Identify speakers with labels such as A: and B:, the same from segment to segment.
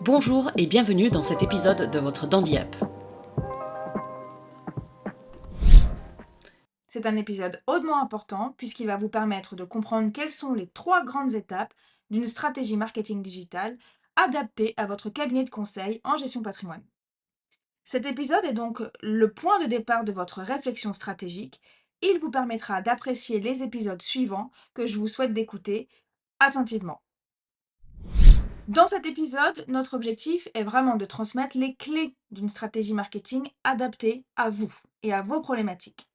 A: Bonjour et bienvenue dans cet épisode de votre Dandy Up.
B: C'est un épisode hautement important puisqu'il va vous permettre de comprendre quelles sont les 3 grandes étapes d'une stratégie marketing digitale adaptée à votre cabinet de conseil en gestion patrimoine. Cet épisode est donc le point de départ de votre réflexion stratégique. Il vous permettra d'apprécier les épisodes suivants que je vous souhaite d'écouter attentivement. Dans cet épisode, notre objectif est vraiment de transmettre les clés d'une stratégie marketing adaptée à vous et à vos problématiques.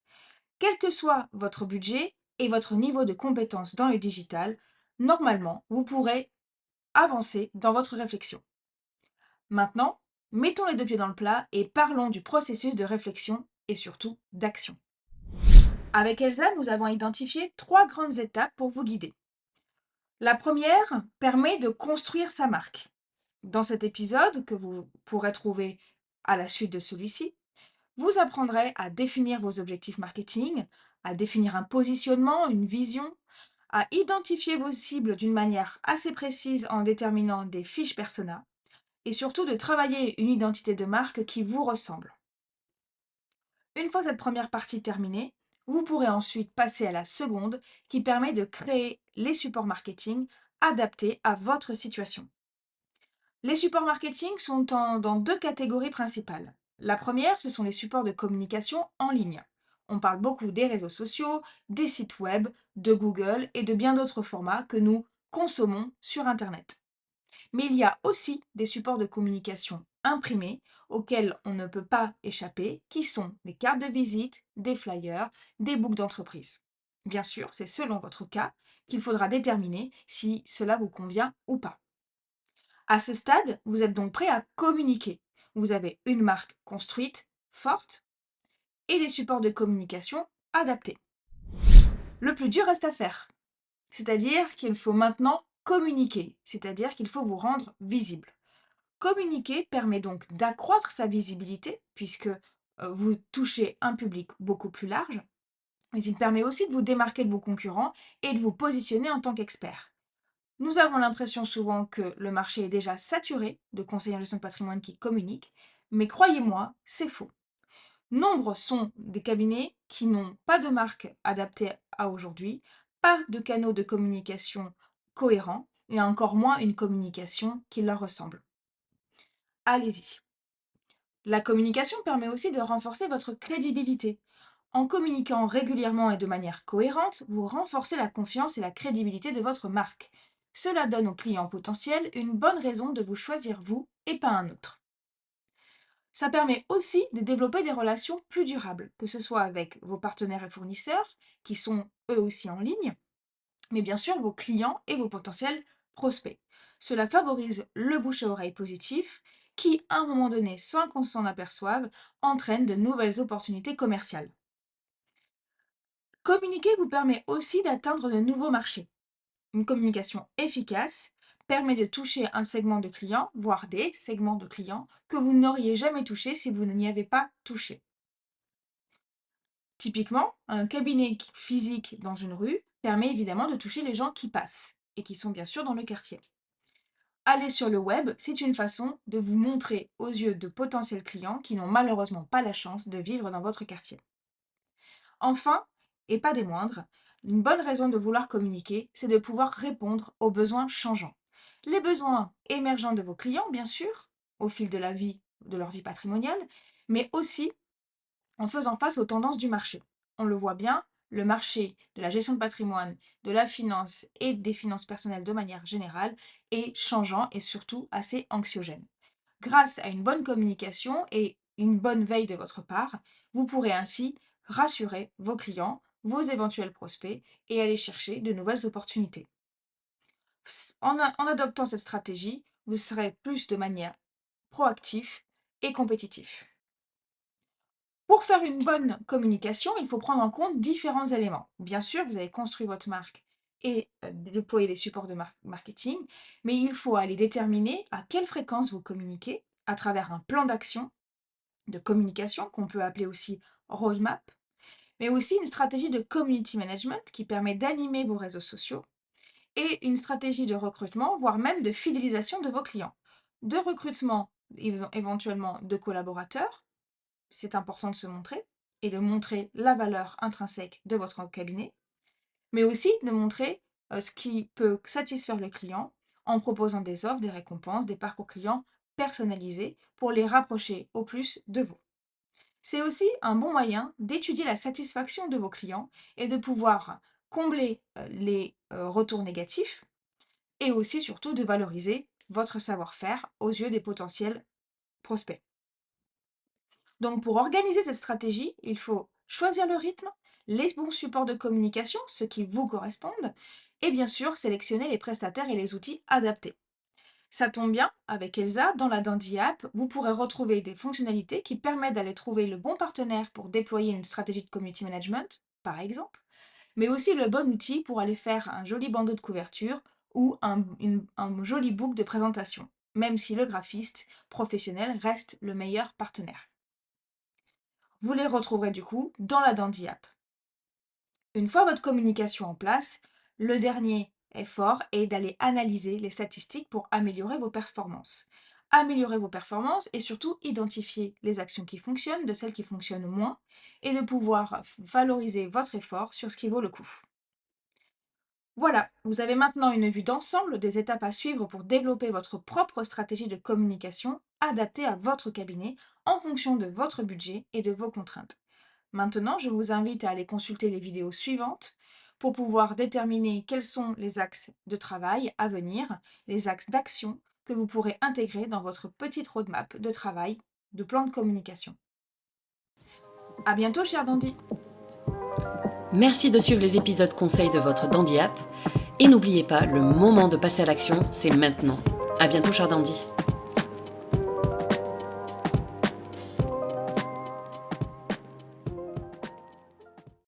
B: Quel que soit votre budget et votre niveau de compétence dans le digital, normalement, vous pourrez avancer dans votre réflexion. Maintenant, mettons les deux pieds dans le plat et parlons du processus de réflexion et surtout d'action. Avec Elsa, nous avons identifié 3 grandes étapes pour vous guider. La première permet de construire sa marque. Dans cet épisode, que vous pourrez trouver à la suite de celui-ci, vous apprendrez à définir vos objectifs marketing, à définir un positionnement, une vision, à identifier vos cibles d'une manière assez précise en déterminant des fiches persona, et surtout de travailler une identité de marque qui vous ressemble. Une fois cette première partie terminée, vous pourrez ensuite passer à la seconde qui permet de créer les supports marketing adaptés à votre situation. Les supports marketing sont dans 2 catégories principales. La première, ce sont les supports de communication en ligne. On parle beaucoup des réseaux sociaux, des sites web, de Google et de bien d'autres formats que nous consommons sur Internet. Mais il y a aussi des supports de communication imprimés auxquels on ne peut pas échapper, qui sont des cartes de visite, des flyers, des books d'entreprise. Bien sûr, c'est selon votre cas qu'il faudra déterminer si cela vous convient ou pas. À ce stade, vous êtes donc prêt à communiquer. Vous avez une marque construite, forte, et des supports de communication adaptés. Le plus dur reste à faire, c'est-à-dire qu'il faut maintenant communiquer, c'est-à-dire qu'il faut vous rendre visible. Communiquer permet donc d'accroître sa visibilité, puisque vous touchez un public beaucoup plus large, mais il permet aussi de vous démarquer de vos concurrents et de vous positionner en tant qu'expert. Nous avons l'impression souvent que le marché est déjà saturé de conseillers en gestion de patrimoine qui communiquent, mais croyez-moi, c'est faux. Nombre sont des cabinets qui n'ont pas de marque adaptée à aujourd'hui, pas de canaux de communication cohérents et encore moins une communication qui leur ressemble. Allez-y. La communication permet aussi de renforcer votre crédibilité. En communiquant régulièrement et de manière cohérente, vous renforcez la confiance et la crédibilité de votre marque. Cela donne aux clients potentiels une bonne raison de vous choisir vous et pas un autre. Ça permet aussi de développer des relations plus durables, que ce soit avec vos partenaires et fournisseurs, qui sont eux aussi en ligne, mais bien sûr vos clients et vos potentiels prospects. Cela favorise le bouche à oreille positif qui, à un moment donné, sans qu'on s'en aperçoive, entraîne de nouvelles opportunités commerciales. Communiquer vous permet aussi d'atteindre de nouveaux marchés. Une communication efficace permet de toucher un segment de clients, voire des segments de clients, que vous n'auriez jamais touché si vous n'y avez pas touché. Typiquement, un cabinet physique dans une rue permet évidemment de toucher les gens qui passent et qui sont bien sûr dans le quartier. Aller sur le web, c'est une façon de vous montrer aux yeux de potentiels clients qui n'ont malheureusement pas la chance de vivre dans votre quartier. Enfin, et pas des moindres, une bonne raison de vouloir communiquer, c'est de pouvoir répondre aux besoins changeants. Les besoins émergents de vos clients, bien sûr, au fil de la vie, de leur vie patrimoniale, mais aussi en faisant face aux tendances du marché. On le voit bien, le marché de la gestion de patrimoine, de la finance et des finances personnelles de manière générale est changeant et surtout assez anxiogène. Grâce à une bonne communication et une bonne veille de votre part, vous pourrez ainsi rassurer vos clients, vos éventuels prospects et aller chercher de nouvelles opportunités. En adoptant cette stratégie, vous serez plus de manière proactif et compétitif. Pour faire une bonne communication, il faut prendre en compte différents éléments. Bien sûr, vous avez construit votre marque et déployer les supports de marketing, mais il faut aller déterminer à quelle fréquence vous communiquez à travers un plan d'action de communication qu'on peut appeler aussi roadmap, mais aussi une stratégie de community management qui permet d'animer vos réseaux sociaux et une stratégie de recrutement, voire même de fidélisation de vos clients. de recrutement éventuellement de collaborateurs, c'est important de se montrer et de montrer la valeur intrinsèque de votre cabinet, mais aussi de montrer ce qui peut satisfaire le client en proposant des offres, des récompenses, des parcours clients personnalisés pour les rapprocher au plus de vous. C'est aussi un bon moyen d'étudier la satisfaction de vos clients et de pouvoir combler les retours négatifs et aussi surtout de valoriser votre savoir-faire aux yeux des potentiels prospects. Donc pour organiser cette stratégie, il faut choisir le rythme, les bons supports de communication, ceux qui vous correspondent, et bien sûr sélectionner les prestataires et les outils adaptés. Ça tombe bien, avec Elsa, dans la Dandy App, vous pourrez retrouver des fonctionnalités qui permettent d'aller trouver le bon partenaire pour déployer une stratégie de community management, par exemple, mais aussi le bon outil pour aller faire un joli bandeau de couverture ou un joli book de présentation, même si le graphiste professionnel reste le meilleur partenaire. Vous les retrouverez du coup dans la Dandy App. Une fois votre communication en place, le dernier effort est d'aller analyser les statistiques pour améliorer vos performances. Améliorer vos performances et surtout identifier les actions qui fonctionnent de celles qui fonctionnent moins et de pouvoir valoriser votre effort sur ce qui vaut le coup. Voilà, vous avez maintenant une vue d'ensemble des étapes à suivre pour développer votre propre stratégie de communication adaptée à votre cabinet en fonction de votre budget et de vos contraintes. Maintenant, je vous invite à aller consulter les vidéos suivantes pour pouvoir déterminer quels sont les axes de travail à venir, les axes d'action que vous pourrez intégrer dans votre petite roadmap de travail, de plan de communication. À bientôt, cher Dandy!
A: Merci de suivre les épisodes conseils de votre Dandy App. Et n'oubliez pas, le moment de passer à l'action, c'est maintenant. À bientôt, cher Dandy.